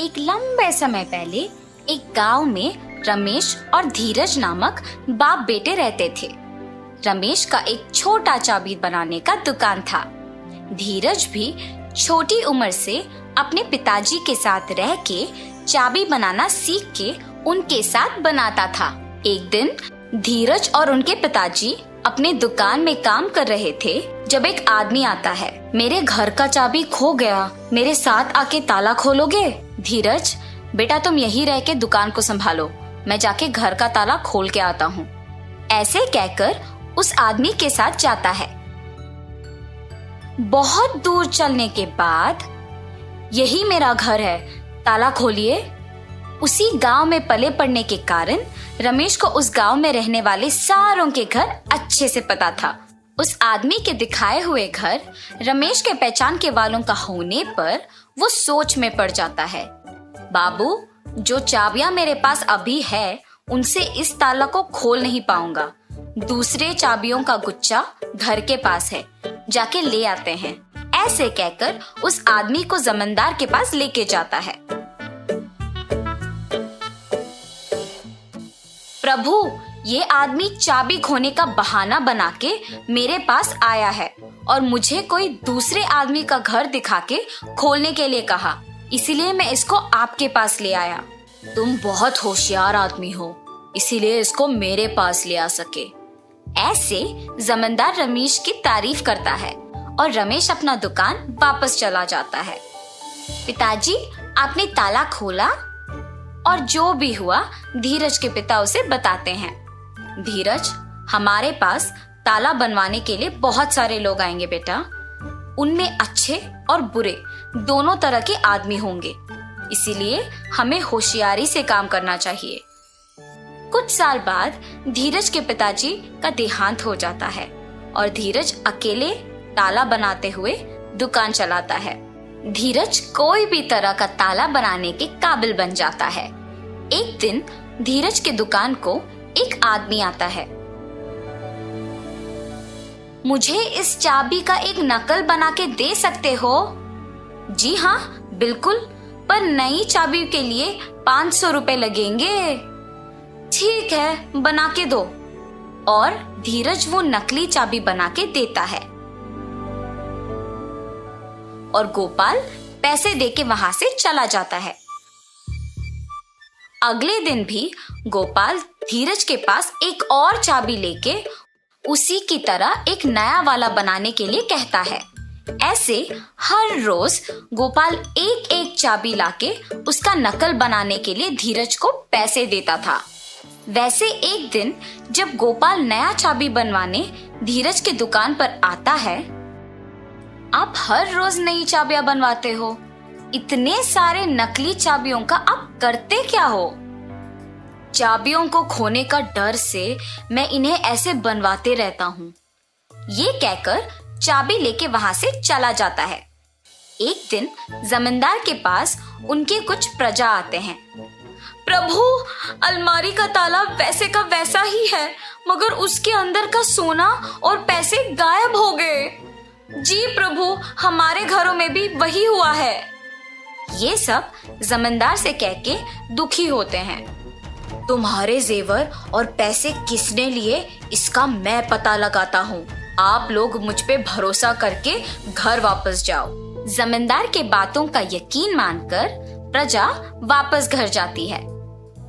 एक लंबे समय पहले एक गांव में रमेश और धीरज नामक बाप बेटे रहते थे। रमेश का एक छोटा चाबी बनाने का दुकान था। धीरज भी छोटी उम्र से अपने पिताजी के साथ रह के चाबी बनाना सीख के उनके साथ बनाता था। एक दिन धीरज और उनके पिताजी अपने दुकान में काम कर रहे थे जब एक आदमी आता है। मेरे घर का चाबी खो गया, मेरे साथ आके ताला खोलोगे? धीरज, बेटा तुम यहीं रह के दुकान को संभालो, मैं जाके घर का ताला खोल के आता हूँ। ऐसे कहकर उस आदमी के साथ जाता है। बहुत दूर चलने के बाद, यही मेरा घर है, ताला खोलिए। उसी गांव में पले पड़ने के कारण रमेश को उस गांव में रहने वाले सारों के घर अच्छे से पता था। उस आदमी के दिखाए हुए घर रमेश के पहचान के वालों का होने पर वो सोच में पड़ जाता है। बाबू, जो चाबियां मेरे पास अभी है उनसे इस ताला को खोल नहीं पाऊंगा। दूसरे चाबियों का गुच्छा घर के पास है, जाके ले आते हैं। ऐसे कहकर उस आदमी को जमींदार के पास लेके जाता है। प्रभु, ये आदमी चाबी खोने का बहाना बना के मेरे पास आया है और मुझे कोई दूसरे आदमी का घर दिखा के खोलने के लिए कहा, इसीलिए मैं इसको आपके पास ले आया। तुम बहुत होशियार आदमी हो, इसीलिए इसको मेरे पास ले आ सके। ऐसे जमींदार रमेश की तारीफ करता है और रमेश अपना दुकान वापस चला जाता है। पिताजी, आपने ताला खोला? और जो भी हुआ धीरज के पिता उसे बताते हैं। धीरज, हमारे पास ताला बनवाने के लिए बहुत सारे लोग आएंगे बेटा। उनमें अच्छे और बुरे दोनों तरह के आदमी होंगे, इसीलिए हमें होशियारी से काम करना चाहिए। कुछ साल बाद धीरज के पिताजी का देहांत हो जाता है और धीरज अकेले ताला बनाते हुए दुकान चलाता है। धीरज कोई भी तरह का ताला बनाने के काबिल बन जाता है। एक दिन धीरज के दुकान को एक आदमी आता है। मुझे इस चाबी का एक नकल बना के दे सकते हो? जी हाँ, बिल्कुल, पर नई चाबी के लिए 500 रुपए लगेंगे। ठीक है, बना के दो। और धीरज वो नकली चाबी बना के देता है और गोपाल पैसे देके वहां से चला जाता है। अगले दिन भी गोपाल धीरज के पास एक और चाबी लेके उसी की तरह एक नया वाला बनाने के लिए कहता है। ऐसे हर रोज गोपाल एक एक चाबी लाके उसका नकल बनाने के लिए धीरज को पैसे देता था। वैसे एक दिन जब गोपाल नया चाबी बनवाने धीरज के दुकान पर आता है। आप हर रोज नई चाबियां बनवाते हो, इतने सारे नकली चाबियों का आप करते क्या हो? चाबियों को खोने का डर से मैं इन्हें ऐसे बनवाते रहता हूँ। ये कहकर चाबी लेके वहां से चला जाता है। एक दिन जमींदार के पास उनके कुछ प्रजा आते हैं। प्रभु, अलमारी का ताला वैसे का वैसा ही है, मगर उसके अंदर का सोना और पैसे गायब हो गए। जी प्रभु, हमारे घरों में भी वही हुआ है। ये सब जमींदार से कह के दुखी होते हैं। तुम्हारे जेवर और पैसे किसने लिए, इसका मैं पता लगाता हूँ। आप लोग मुझ पे भरोसा करके घर वापस जाओ। जमींदार के बातों का यकीन मानकर प्रजा वापस घर जाती है।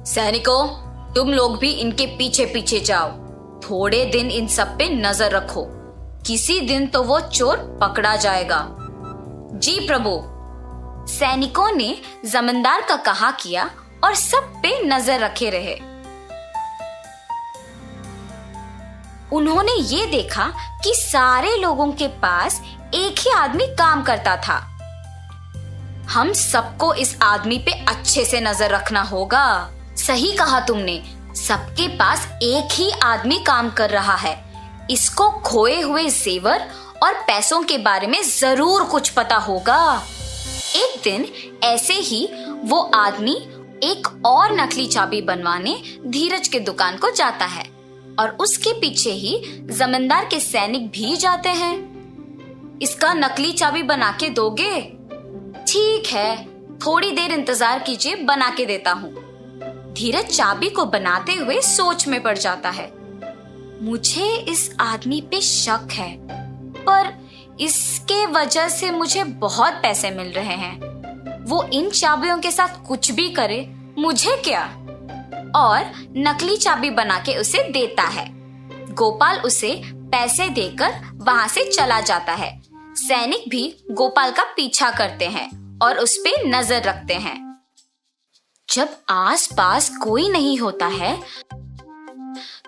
सैनिकों, तुम लोग भी इनके पीछे पीछे जाओ। थोड़े दिन इन सब पे नजर रखो, किसी दिन तो वो चोर पकड़ा जाएगा। जी प्रभु। सैनिकों ने जमींदार का कहा किया और सब पे नजर रखे रहे। उन्होंने ये देखा कि सारे लोगों के पास एक ही आदमी काम करता था। हम सबको इस आदमी पे अच्छे से नजर रखना होगा। सही कहा तुमने, सबके पास एक ही आदमी काम कर रहा है। इसको खोए हुए जेवर और पैसों के बारे में जरूर कुछ पता होगा। एक दिन ऐसे ही वो आदमी एक और नकली चाबी बनवाने धीरज के दुकान को जाता है और उसके पीछे ही जमींदार के सैनिक भी जाते हैं। इसका नकली चाबी बना के दोगे? ठीक है, थोड़ी देर इंतजार कीजिए, बना के देता हूँ। धीरज चाबी को बनाते हुए सोच में पड़ जाता है। मुझे इस आदमी पे शक है, पर इसके वजह से मुझे बहुत पैसे मिल रहे हैं। वो इन चाबियों के साथ कुछ भी करे, मुझे क्या। और नकली चाबी बना के उसे देता है। गोपाल उसे पैसे देकर वहां से चला जाता है। सैनिक भी गोपाल का पीछा करते हैं और उस पे नजर रखते हैं। जब आसपास कोई नहीं होता है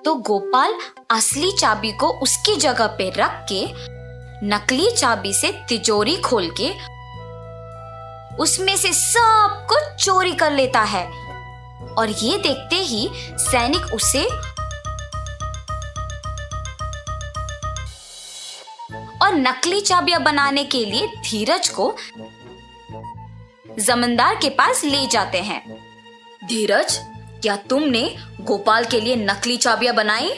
तो गोपाल असली चाबी को उसकी जगह पे रख के नकली चाबी से तिजोरी खोल के उसमें से सब कुछ चोरी कर लेता है। और ये देखते ही सैनिक उसे और नकली चाबियां बनाने के लिए धीरज को जमींदार के पास ले जाते हैं। धीरज, क्या तुमने गोपाल के लिए नकली चाबियां बनाई?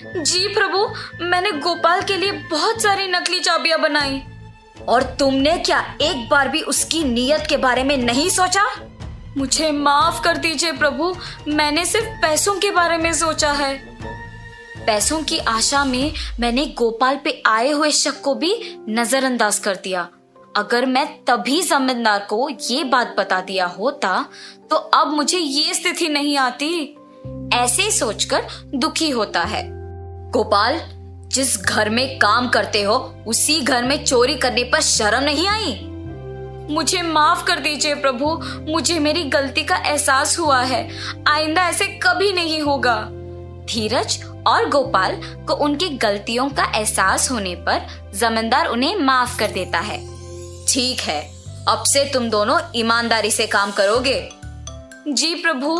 जी प्रभु, मैंने गोपाल के लिए बहुत सारी नकली चाबियां बनाई। और तुमने क्या एक बार भी उसकी नीयत के बारे में नहीं सोचा? मुझे माफ कर दीजिए प्रभु, मैंने सिर्फ पैसों के बारे में सोचा है। पैसों की आशा में मैंने गोपाल पे आए हुए शक को भी नजरअंदाज कर दिया। अगर मैं तभी जमींदार को ये बात बता दिया होता तो अब मुझे ये स्थिति नहीं आती। ऐसे सोचकर दुखी होता है। गोपाल, जिस घर में काम करते हो उसी घर में चोरी करने पर शर्म नहीं आई? मुझे माफ कर दीजिए प्रभु, मुझे मेरी गलती का एहसास हुआ है। आइंदा ऐसे कभी नहीं होगा। धीरज और गोपाल को उनकी गलतियों का एहसास होने पर जमींदार उन्हें माफ कर देता है। ठीक है, अब से तुम दोनों ईमानदारी से काम करोगे। जी प्रभु,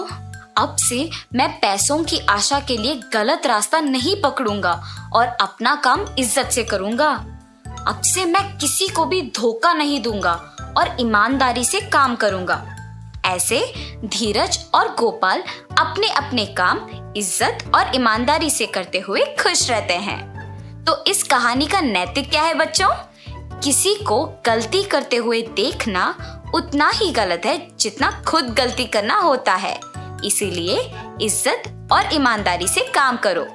अब से मैं पैसों की आशा के लिए गलत रास्ता नहीं पकड़ूंगा और अपना काम इज्जत से करूंगा। अब से मैं किसी को भी धोखा नहीं दूंगा और ईमानदारी से काम करूंगा। ऐसे धीरज और गोपाल अपने अपने काम इज्जत और ईमानदारी से करते हुए खुश रहते हैं। तो इस कहानी का नैतिक क्या है बच्चों? किसी को गलती करते हुए देखना उतना ही गलत है जितना खुद गलती करना होता है। इसीलिए इज्जत और ईमानदारी से काम करो।